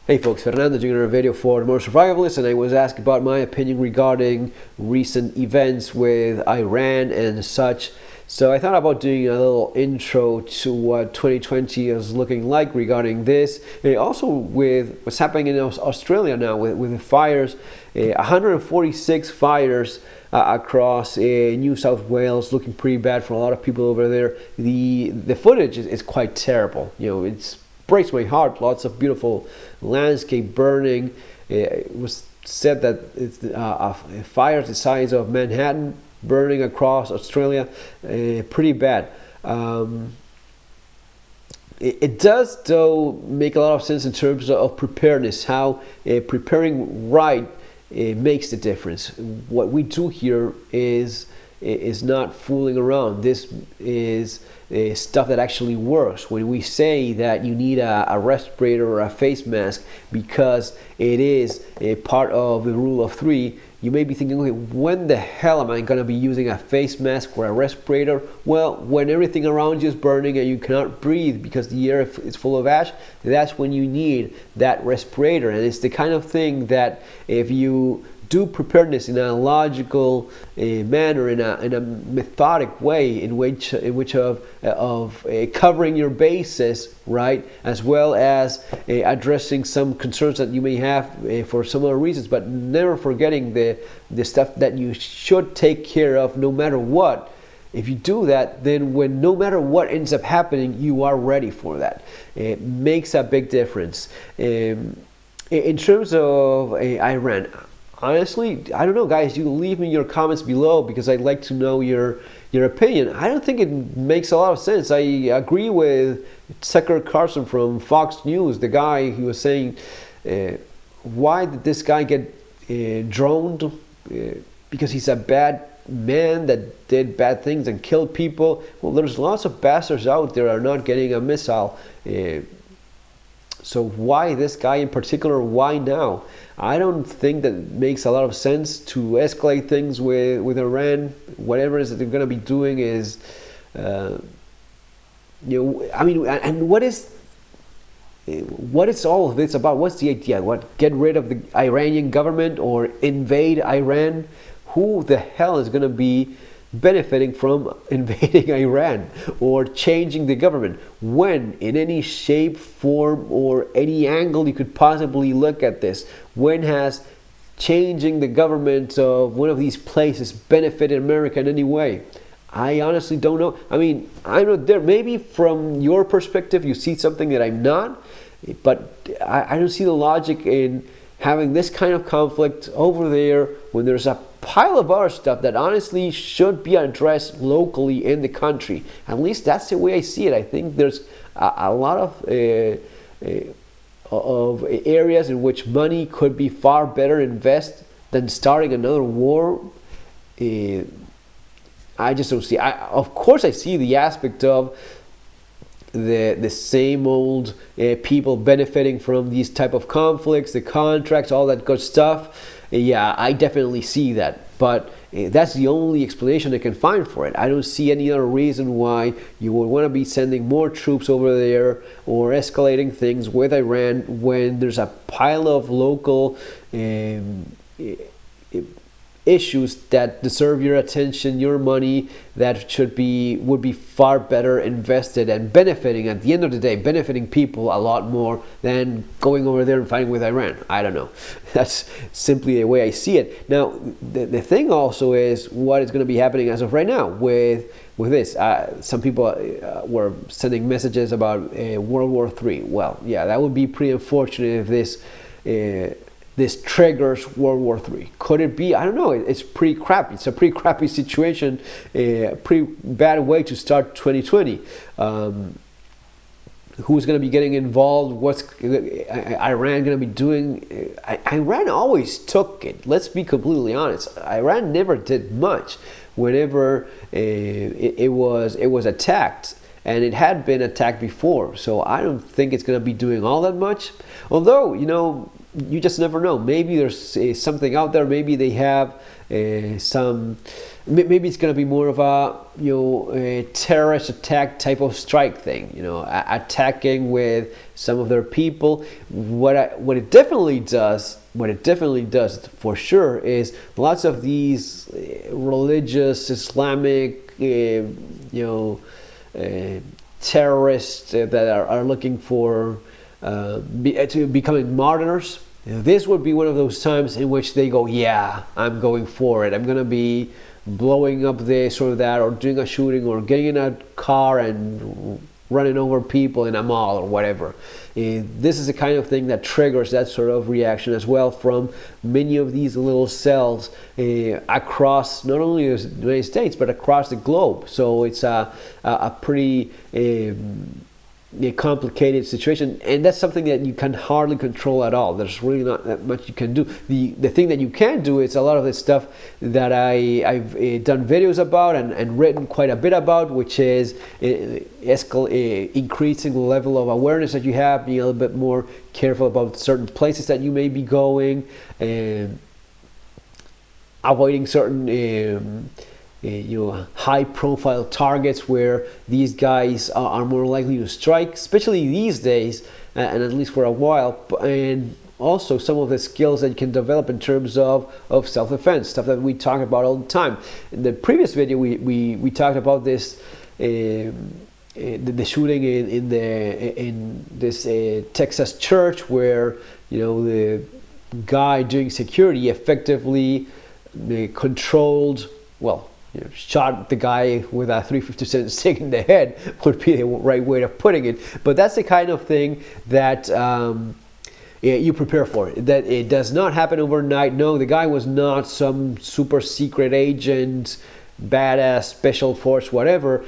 Hey folks, Fernando doing a video for the More Survivalists, and I was asked about my opinion regarding recent events with Iran and such. So I thought about doing a little intro to what 2020 is looking like regarding this, and also with what's happening in Australia now with the fires. 146 fires across New South Wales, looking pretty bad for a lot of people over there. The footage is quite terrible. You know, it's breaks my heart. Lots of beautiful landscape burning. It was said that it's fires the size of Manhattan burning across Australia. Pretty bad. It does, though, make a lot of sense in terms of preparedness, how preparing right makes the difference. What we do here is not fooling around. This is stuff that actually works. When we say that you need a respirator or a face mask because it is a part of the rule of three, you may be thinking, okay, when the hell am I going to be using a face mask or a respirator? Well, when everything around you is burning and you cannot breathe because the air is full of ash, that's when you need that respirator. And it's the kind of thing that if you do preparedness in a logical manner, in a methodic way, in which of covering your bases, right, as well as addressing some concerns that you may have for some other reasons, but never forgetting the stuff that you should take care of no matter what. If you do that, then when no matter what ends up happening, you are ready for that. It makes a big difference. In terms of Iran, honestly, I don't know, guys. You leave me your comments below because I'd like to know your opinion. I don't think it makes a lot of sense. I agree with Tucker Carlson from Fox News, the guy who was saying, why did this guy get droned? Because he's a bad man that did bad things and killed people. Well, there's lots of bastards out there that are not getting a missile. So why this guy in particular? Why now? I don't think that makes a lot of sense to escalate things with Iran. Whatever it is that they're going to be doing is, I mean, and what is all of this about? What's the idea? What, get rid of the Iranian government or invade Iran? Who the hell is going to be benefiting from invading Iran or changing the government? When, in any shape, form, or any angle you could possibly look at this, when has changing the government of one of these places benefited America in any way? I honestly don't know. I mean, I'm not there. Maybe from your perspective you see something that I'm not, but I don't see the logic in having this kind of conflict over there when there's a pile of other stuff that honestly should be addressed locally in the country. At least that's the way I see it. I think there's a lot of areas in which money could be far better invested than starting another war. I just don't see. Of course, I see the aspect of the same old people benefiting from these type of conflicts, the contracts, all that good stuff. Yeah, I definitely see that, but that's the only explanation I can find for it. I don't see any other reason why you would want to be sending more troops over there or escalating things with Iran when there's a pile of local issues that deserve your attention, your money, that would be far better invested and benefiting, at the end of the day, benefiting people a lot more than going over there and fighting with Iran. I don't know. That's simply the way I see it. Now, the thing also is what is going to be happening as of right now with this. Some people were sending messages about World War III. Well, yeah, that would be pretty unfortunate if this triggers World War III. Could it be? I don't know. It's pretty crappy. It's a pretty crappy situation. A pretty bad way to start 2020. Who's going to be getting involved? What's Iran going to be doing? Iran always took it. Let's be completely honest. Iran never did much whenever it was attacked. And it had been attacked before. So I don't think it's going to be doing all that much. Although, you just never know. Maybe there's something out there. Maybe they have some maybe it's going to be more of a a terrorist attack type of strike thing, attacking with some of their people. What it definitely does, for sure, is lots of these religious Islamic terrorists that are looking for to becoming martyrs. This would be one of those times in which they go, yeah, I'm going for it. I'm going to be blowing up this or that, or doing a shooting, or getting in a car and running over people in a mall or whatever. This is the kind of thing that triggers that sort of reaction as well from many of these little cells across not only the United States but across the globe. So it's a pretty complicated situation, and that's something that you can hardly control at all. There's really not that much you can do. The thing that you can do is a lot of the stuff that I've done videos about and written quite a bit about, which is increasing the level of awareness that you have, being a little bit more careful about certain places that you may be going, avoiding certain high-profile targets where these guys are more likely to strike, especially these days, and at least for a while. And also some of the skills that you can develop in terms of self-defense, stuff that we talk about all the time. In the previous video, we talked about this. The shooting in this Texas church, where the guy doing security effectively controlled, shot the guy with a .357 stick in the head, would be the right way of putting it. But that's the kind of thing that you prepare for. That it does not happen overnight. No, the guy was not some super secret agent, badass, special force, whatever.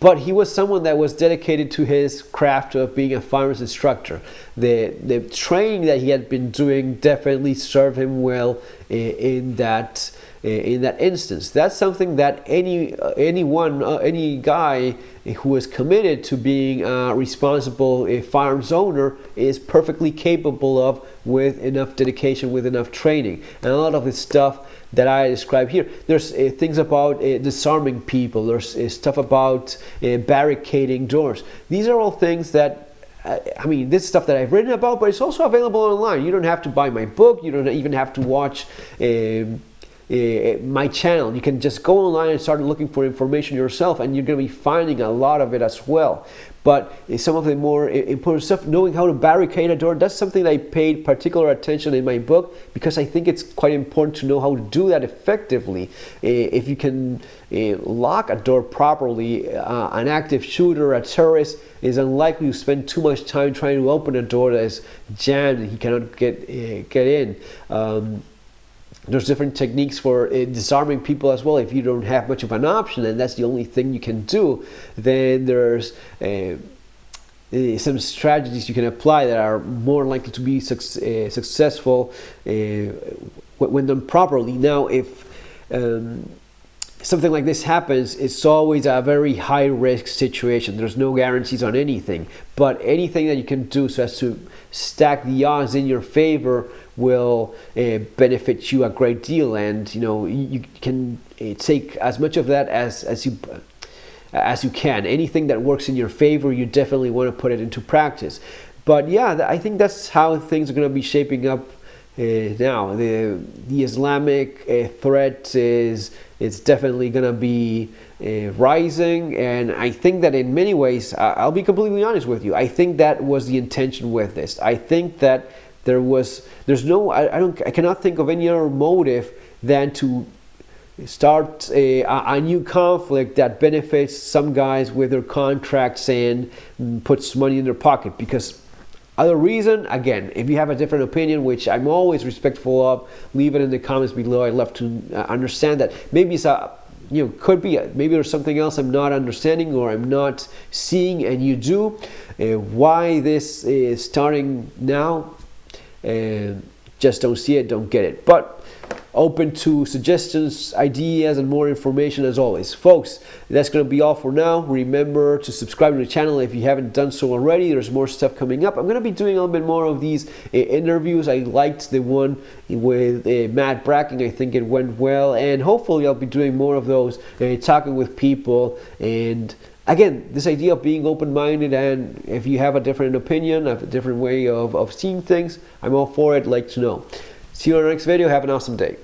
But he was someone that was dedicated to his craft of being a firearms instructor. The training that he had been doing definitely served him well in that instance. That's something that any guy who is committed to being a responsible firearms owner is perfectly capable of, with enough dedication, with enough training. And a lot of this stuff that I describe here, there's things about disarming people, there's stuff about barricading doors. These are all things that this is stuff that I've written about, but it's also available online. You don't have to buy my book, you don't even have to watch my channel. You can just go online and start looking for information yourself, and you're going to be finding a lot of it as well. But some of the more important stuff, knowing how to barricade a door, that's something that I paid particular attention in my book, because I think it's quite important to know how to do that effectively. If you can lock a door properly, an active shooter, a terrorist, is unlikely to spend too much time trying to open a door that is jammed and he cannot get in. There's different techniques for disarming people as well. If you don't have much of an option and that's the only thing you can do, then there's some strategies you can apply that are more likely to be successful when done properly. Now, if something like this happens, it's always a very high risk situation. There's no guarantees on anything, but anything that you can do so as to stack the odds in your favor will benefit you a great deal. And you can take as much of that as you can. Anything that works in your favor, you definitely want to put it into practice. But yeah, I think that's how things are going to be shaping up now. The Islamic threat is definitely going to be rising, and I think that in many ways, I'll be completely honest with you, I think that was the intention with this. I think that I cannot think of any other motive than to start a new conflict that benefits some guys with their contracts and puts money in their pocket. Because other reason, again, if you have a different opinion, which I'm always respectful of, leave it in the comments below. I'd love to understand that. Maybe it's could be, maybe there's something else I'm not understanding or I'm not seeing and you do. Why this is starting now, just don't see it, don't get it. But open to suggestions, ideas, and more information as always. Folks, that's going to be all for now. Remember to subscribe to the channel if you haven't done so already. There's more stuff coming up. I'm going to be doing a little bit more of these interviews. I liked the one with Matt Bracken. I think it went well, and hopefully I'll be doing more of those, talking with people. And again, this idea of being open-minded, and if you have a different opinion, a different way of seeing things, I'm all for it. Like to know. See you in our next video. Have an awesome day.